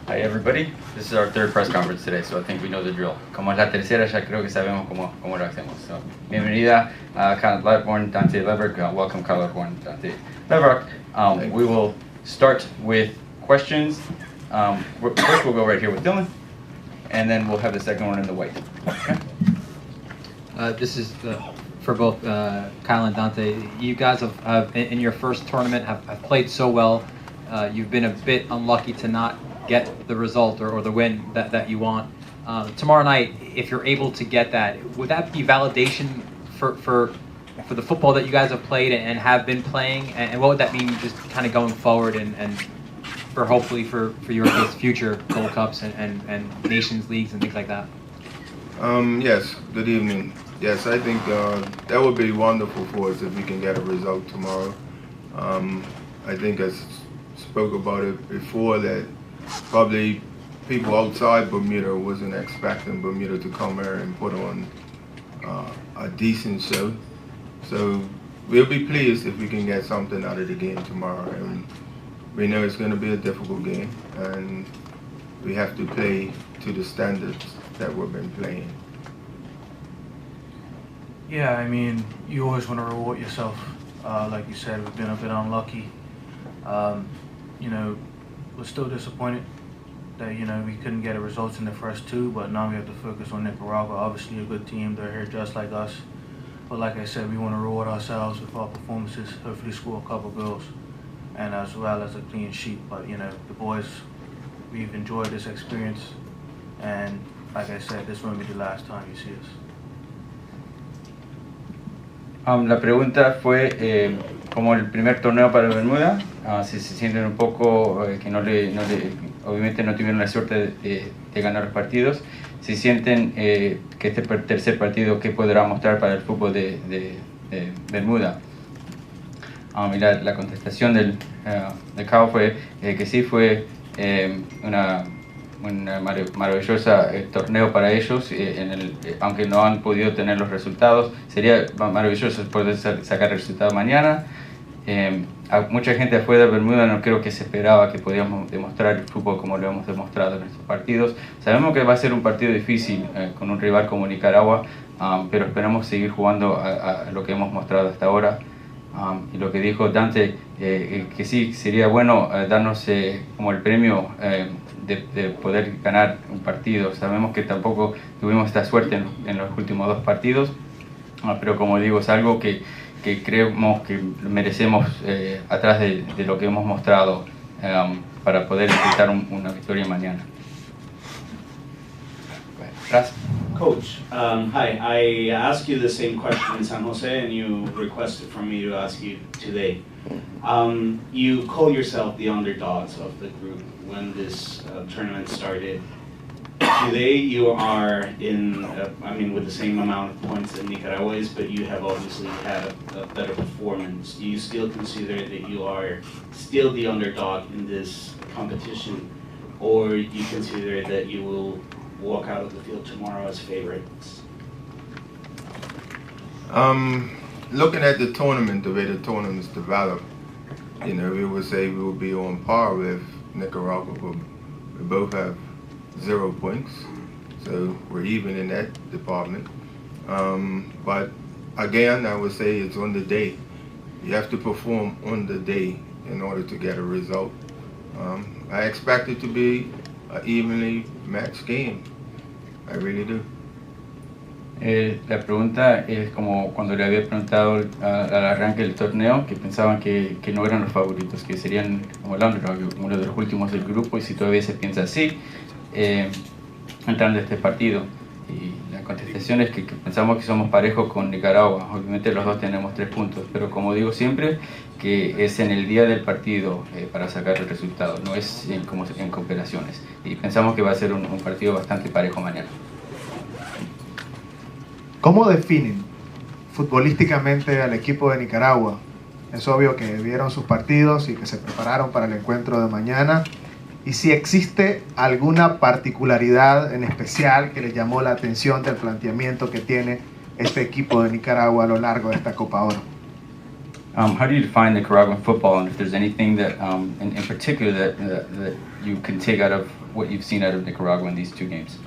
Hi everybody, this is our third press conference today, so I think we know the drill. Como es la tercera, ya creo que sabemos cómo lo hacemos. So, bienvenida a Lightbourne, Dante, Leverock. Welcome, Lightbourne, Dante, Leverock. We will start with questions. First, we'll go right here with Dylan, and then we'll have the second one in the white. Okay? This is for both Kyle and Dante. You guys have in your first tournament have played so well. You've been a bit unlucky to not get the result or the win that you want. Tomorrow night, if you're able to get that, would that be validation for the football that you guys have played and have been playing? And what would that mean just kind of going forward and for hopefully for your future Gold Cups and Nations Leagues and things like that? Yes, good evening. Yes, I think that would be wonderful for us if we can get a result tomorrow. I think I spoke about it before that probably people outside Bermuda wasn't expecting Bermuda to come here and put on a decent show. So we'll be pleased if we can get something out of the game tomorrow. And we know it's going to be a difficult game, and we have to play to the standards that we've been playing. Yeah, I mean, you always want to reward yourself. Like you said, we've been a bit unlucky. You know, we're still disappointed that, you know, we couldn't get a result in the first two, but now we have to focus on Nicaragua. Obviously a good team, they're here just like us. But like I said, we want to reward ourselves with our performances, hopefully score a couple goals, and as well as a clean sheet. But, you know, the boys, we've enjoyed this experience, and like I said, this won't be the last time you see us. La pregunta fue como el primer torneo para Bermuda, si se sienten un poco que obviamente no tuvieron la suerte de ganar los partidos, si sienten que este tercer partido que podrá mostrar para el fútbol de Bermuda. Y la contestación de Cao fue que sí, fue un maravilloso torneo para ellos, aunque no han podido tener los resultados. Sería maravilloso poder sacar el resultado mañana. A mucha gente afuera de Bermuda no creo que se esperaba que podíamos demostrar el fútbol como lo hemos demostrado en estos partidos. Sabemos que va a ser un partido difícil con un rival como Nicaragua, pero esperamos seguir jugando a lo que hemos mostrado hasta ahora. Y lo que dijo Dante, que sí, sería bueno darnos como el premio de poder ganar un partido. Sabemos que tampoco tuvimos esta suerte en los últimos dos partidos, pero como digo, es algo que creemos que merecemos atrás de lo que hemos mostrado para poder disfrutar una victoria mañana. Gracias. Coach, hi. I asked you the same question in San Jose, and you requested from me to ask you today. You call yourself the underdogs of the group when this tournament started. Today you are in, with the same amount of points that Nicaragua is, but you have obviously had a better performance. Do you still consider that you are still the underdog in this competition, or do you consider that you will walk out of the field tomorrow as favorites? Looking at the tournament, the way the tournament's developed, you know, we would say we will be on par with Nicaragua, but we both have 0 points, so we're even in that department. But again, I would say it's on the day. You have to perform on the day in order to get a result. I expect it to be an evenly matched game. I really do. La pregunta es como cuando le había preguntado al arranque del torneo, que pensaban que no eran los favoritos, que serían como el underdog, uno de los últimos del grupo, y si todavía se piensa así, entrando a este partido. Y la contestación es que pensamos que somos parejos con Nicaragua. Obviamente los dos tenemos 3 puntos, pero como digo siempre, que es en el día del partido para sacar el resultado, no es como en cooperaciones. Y pensamos que va a ser un partido bastante parejo mañana. ¿Cómo definen futbolísticamente al equipo de Nicaragua? Es obvio que vieron sus partidos y que se prepararon para el encuentro de mañana. Y si existe alguna particularidad en especial que les llamó la atención del planteamiento que tiene este equipo de Nicaragua a lo largo de esta Copa Oro. How do you define Nicaraguan football, and if there's anything that, in particular, that you can take out of what you've seen out of Nicaragua in these 2 games?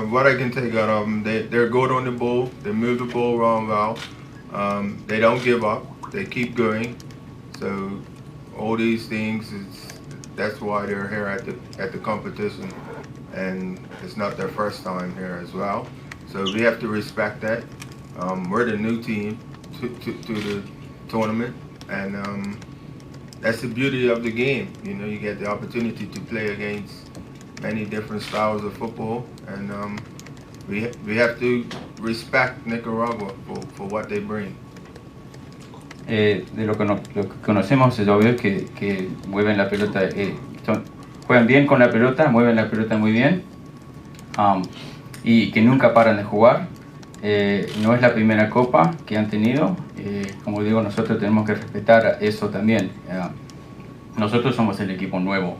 What I can take out of them, they're good on the ball. They move the ball around well. They don't give up. They keep going. So all these things, that's why they're here at the competition, and it's not their first time here as well. So we have to respect that. We're the new team to the tournament, and that's the beauty of the game. You know, you get the opportunity to play against many different styles of football, and we have to respect Nicaragua for what they bring. De lo que conocemos es obvio que mueven la pelota, juegan bien con la pelota, mueven la pelota muy bien, y que nunca paran de jugar. No es la primera copa que han tenido. Como digo, nosotros tenemos que respetar eso también. Nosotros somos el equipo nuevo,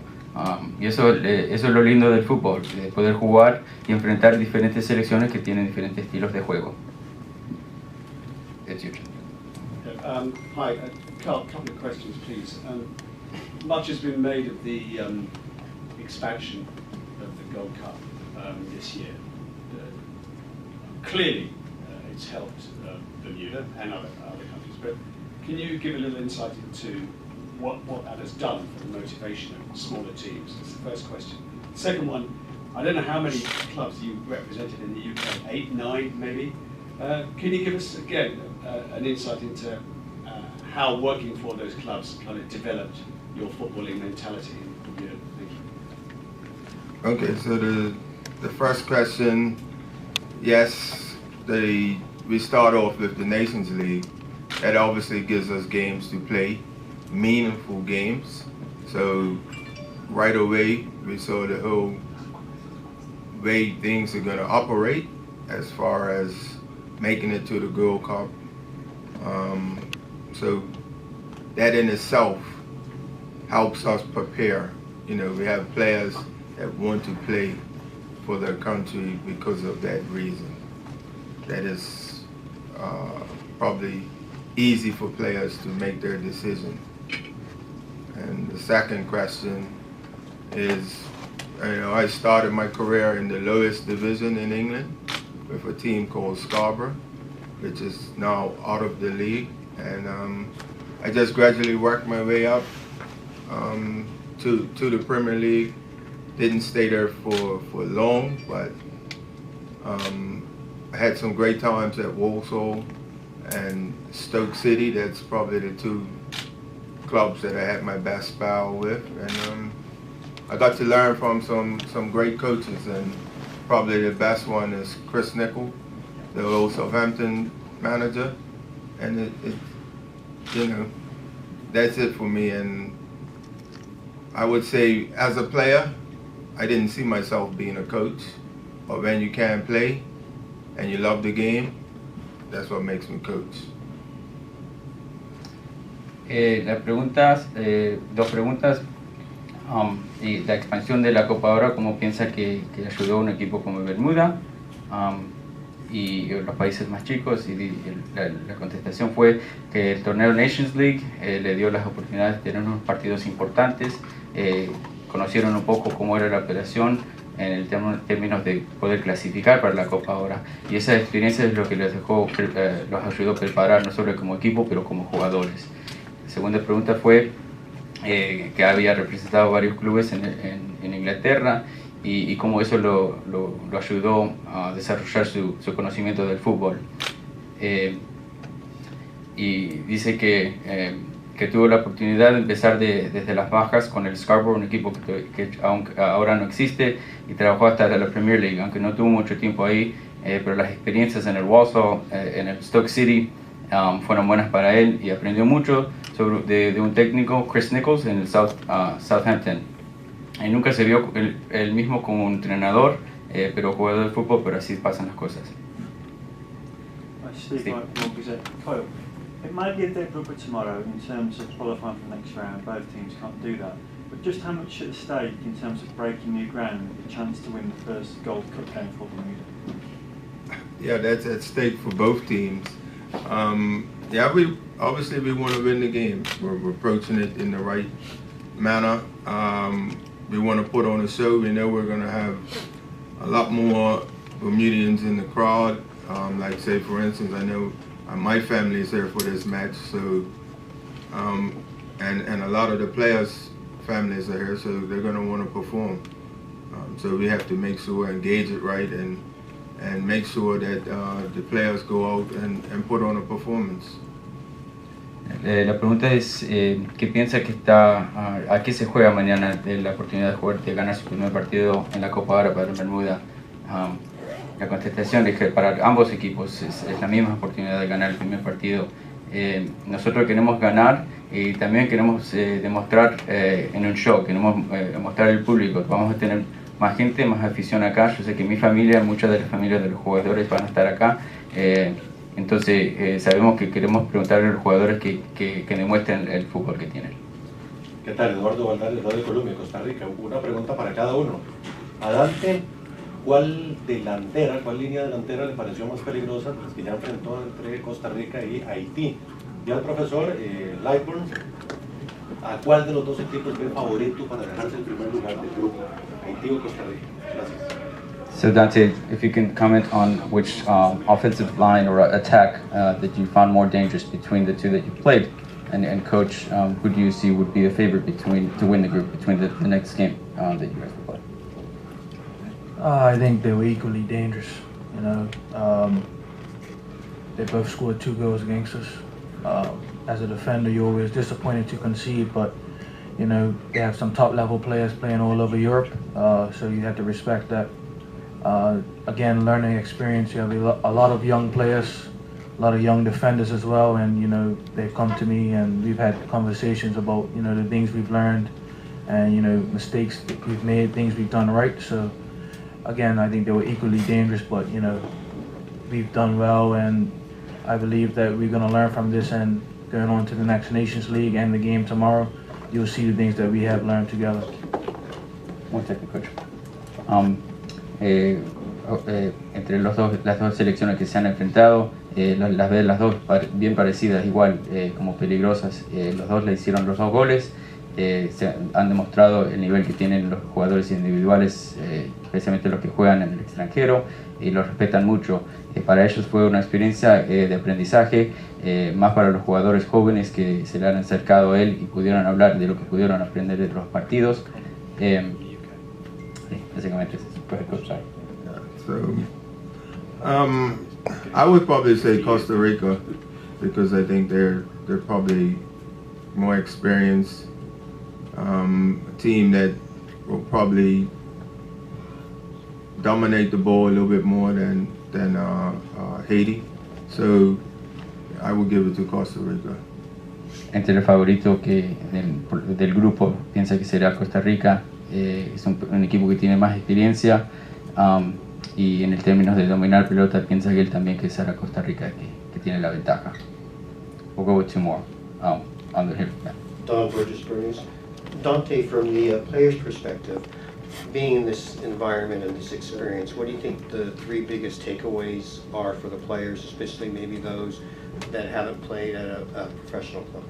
y eso es lo lindo del fútbol, de poder jugar y enfrentar diferentes selecciones que tienen diferentes estilos de juego. Hi, a couple of questions, please. Much has been made of the expansion of the Gold Cup this year. Clearly, it's helped Bermuda and other countries, but can you give a little insight into what that has done for the motivation of smaller teams? That's the first question. Second one, I don't know how many clubs you represented in the UK, 8, 9 maybe. Can you give us, again, an insight into how working for those clubs kind of developed your footballing mentality in Bermuda? Thank you. Okay, so the first question, yes, we start off with the Nations League. That obviously gives us games to play, meaningful games. So right away, we saw the whole way things are going to operate as far as making it to the Gold Cup. So that in itself helps us prepare. You know, we have players that want to play for their country because of that reason. That is probably easy for players to make their decision. And the second question is, you know, I started my career in the lowest division in England with a team called Scarborough, which is now out of the league. And I just gradually worked my way up to the Premier League. Didn't stay there for long, but I had some great times at Walsall and Stoke City. That's probably the 2 clubs that I had my best spell with. And I got to learn from some great coaches, and probably the best one is Chris Nicholl, the old Southampton manager. And it you know, that's it for me. And I would say, as a player, I didn't see myself being a coach. But when you can play and you love the game, that's what makes me coach. Las preguntas, 2 preguntas. Y la expansión de la Copa Oro, ¿cómo piensa que ayudó a un equipo como Bermuda y los países más chicos? Y la contestación fue que el torneo Nations League le dio las oportunidades de tener unos partidos importantes, conocieron un poco cómo era la operación en el términos de poder clasificar para la Copa Oro, y esa experiencia es lo que los ayudó a preparar no solo como equipo pero como jugadores. La segunda pregunta fue que había representado varios clubes en Inglaterra y cómo eso lo ayudó a desarrollar su conocimiento del fútbol. Y dice que que tuvo la oportunidad de empezar desde las bajas con el Scarborough, un equipo que ahora no existe, y trabajó hasta la Premier League, aunque no tuvo mucho tiempo ahí, pero las experiencias en el Walsall, en el Stoke City, fueron buenas para él y aprendió mucho de un técnico, Chris Nichols, en el Southampton. Y nunca se vio él mismo como un entrenador, pero jugador de fútbol, pero así pasan las cosas. Steve, Kyle, it might be a dead rubber tomorrow in terms of qualifying for the next round. Both teams can't do that. But just how much at stake in terms of breaking new ground, the chance to win the first Gold Cup game for Bermuda? Yeah, that's at stake for both teams. Yeah, we want to win the game. We're approaching it in the right manner. We want to put on a show. We know we're going to have a lot more Bermudians in the crowd. Like say for instance, I know my family is there for this match, so and a lot of the players' families are here, so they're going to want to perform. So we have to make sure engage it right and make sure that the players go out and put on a performance. La pregunta es ¿qué piensa que a qué se juega mañana la oportunidad de ganar su primer partido en la Copa Árabe para Bermuda? La contestación es que para ambos equipos es la misma oportunidad de ganar el primer partido. Nosotros queremos ganar y también queremos demostrar en un show, queremos mostrar al público. Vamos a tener más gente, más afición acá. Yo sé que mi familia, muchas de las familias de los jugadores van a estar acá. Entonces sabemos que queremos preguntarle a los jugadores que demuestren el fútbol que tienen. ¿Qué tal? Eduardo Valdales, Radio Colombia, Costa Rica. Una pregunta para cada uno. A Dante, ¿cuál línea delantera le pareció más peligrosa de las que ya enfrentó entre Costa Rica y Haití? Y al profesor Lightbourne, ¿a cuál de los dos equipos ve favorito para ganarse el primer lugar del grupo? Haití o Costa Rica. Gracias. So Dante, if you can comment on which offensive line or attack that you found more dangerous between the two that you played, and coach, who do you see would be a favorite to win the group between the next game that you guys will play? I think they were equally dangerous. You know, they both scored 2 goals against us. As a defender, you're always disappointed to concede, but you know they have some top-level players playing all over Europe, so you have to respect that. Again, learning experience. You have a lot of young players, a lot of young defenders as well, and you know they've come to me and we've had conversations about the things we've learned, and mistakes that we've made, things we've done right. So again, I think they were equally dangerous, but we've done well, and I believe that we're going to learn from this, and going on to the next Nations League and the game tomorrow, you'll see the things that we have learned together. One second, coach. Entre las dos selecciones que se han enfrentado, las ve las dos bien parecidas, igual como peligrosas. Los dos le hicieron los 2 goles. Han demostrado el nivel que tienen los jugadores individuales, especialmente los que juegan en el extranjero, y los respetan mucho. Para ellos fue una experiencia de aprendizaje, más para los jugadores jóvenes que se le han acercado a él y pudieron hablar de lo que pudieron aprender de los partidos. Básicamente eso. So, I would probably say Costa Rica, because I think they're probably more experienced. A team that will probably dominate the ball a little bit more than Haiti. So I would give it to Costa Rica. Entre el favorito del grupo piensa que será Costa Rica. Es un equipo que tiene más experiencia, y en el términos de dominar pelota piensa que él también que será Costa Rica que tiene la ventaja. We'll go with 2 more on the here. Don Burgess Burns. Dante, from the player's perspective, being in this environment and this experience, what do you think the 3 biggest takeaways are for the players, especially maybe those that haven't played at a professional club?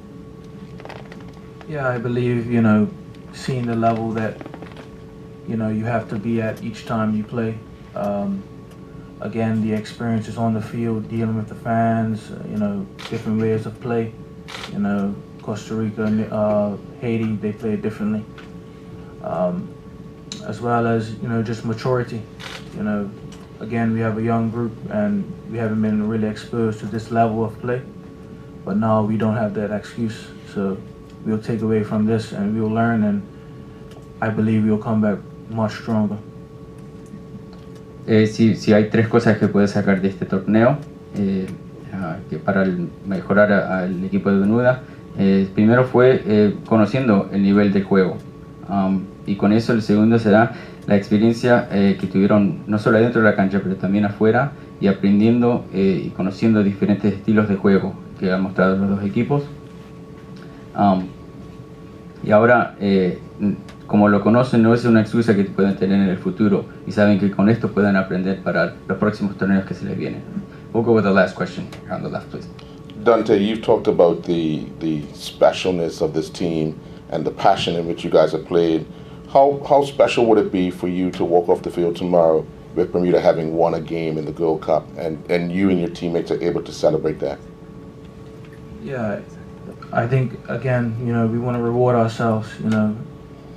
Yeah, I believe, seeing the level that, you have to be at each time you play. Again, the experience is on the field, dealing with the fans, different ways of play. Costa Rica, Haiti, they play differently. As well as, just maturity. Again, we have a young group and we haven't been really exposed to this level of play. But now we don't have that excuse. So we'll take away from this and we'll learn, and I believe we'll come back much stronger. Si hay tres cosas que puedes sacar de este torneo que para mejorar al equipo de Bermuda, primero fue conociendo el nivel del juego, y con eso el segundo será la experiencia que tuvieron no solo dentro de la cancha pero también afuera, y aprendiendo y conociendo diferentes estilos de juego que han mostrado los dos equipos. Y ahora, como lo conocen, no es una excusa que pueden tener en el futuro, y saben que con esto pueden aprender para los próximos torneos que se les vienen. We'll go with the last question on the left, please. Dante, you've talked about the specialness of this team and the passion in which you guys have played. How special would it be for you to walk off the field tomorrow with Bermuda having won a game in the Gold Cup, and you and your teammates are able to celebrate that? Yeah, I think, again, you know, we want to reward ourselves. You know,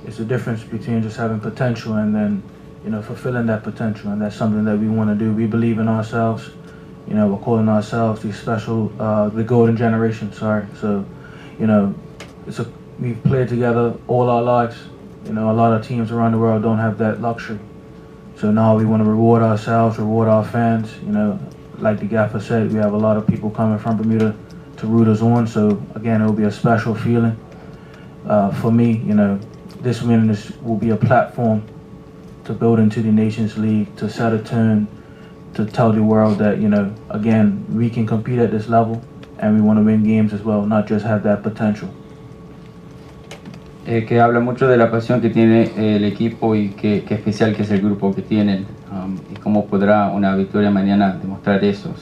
it's a difference between just having potential and then, you know, fulfilling that potential, and that's something that we want to do. We believe in ourselves. You know, we're calling ourselves the special, the golden generation, sorry. So, you know, we've played together all our lives. You know, a lot of teams around the world don't have that luxury. So now we want to reward ourselves, reward our fans. You know, like the gaffer said, we have a lot of people coming from Bermuda to root us on. So again, it will be a special feeling for me. You know, this win will be a platform to build into the Nations League, to set a tone, to tell the world that, you know, again, we can compete at this level and we want to win games as well, not just have that potential. Que habla mucho de la pasión que tiene el equipo y qué especial que es el grupo que tienen, y cómo podrá una victoria mañana demostrar eso,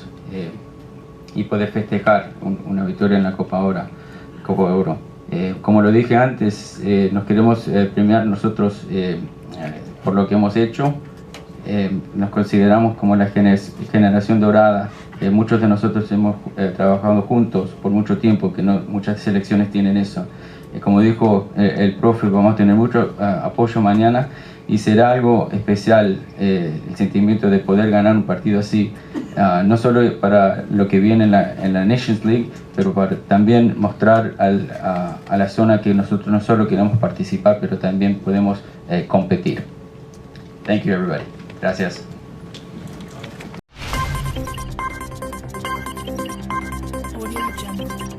y poder festejar una victoria en la Copa Oro. Como lo dije antes, nos queremos premiar nosotros por lo que hemos hecho. Nos consideramos como la generación dorada. Muchos de nosotros hemos trabajado juntos por mucho tiempo, que no muchas selecciones tienen eso. Como dijo el profe, vamos a tener mucho apoyo mañana, y será algo especial el sentimiento de poder ganar un partido así, no solo para lo que viene en la Nations League, pero para también mostrar a la zona que nosotros no solo queremos participar, pero también podemos competir. Thank you, everybody. Gracias. Audio Jungle.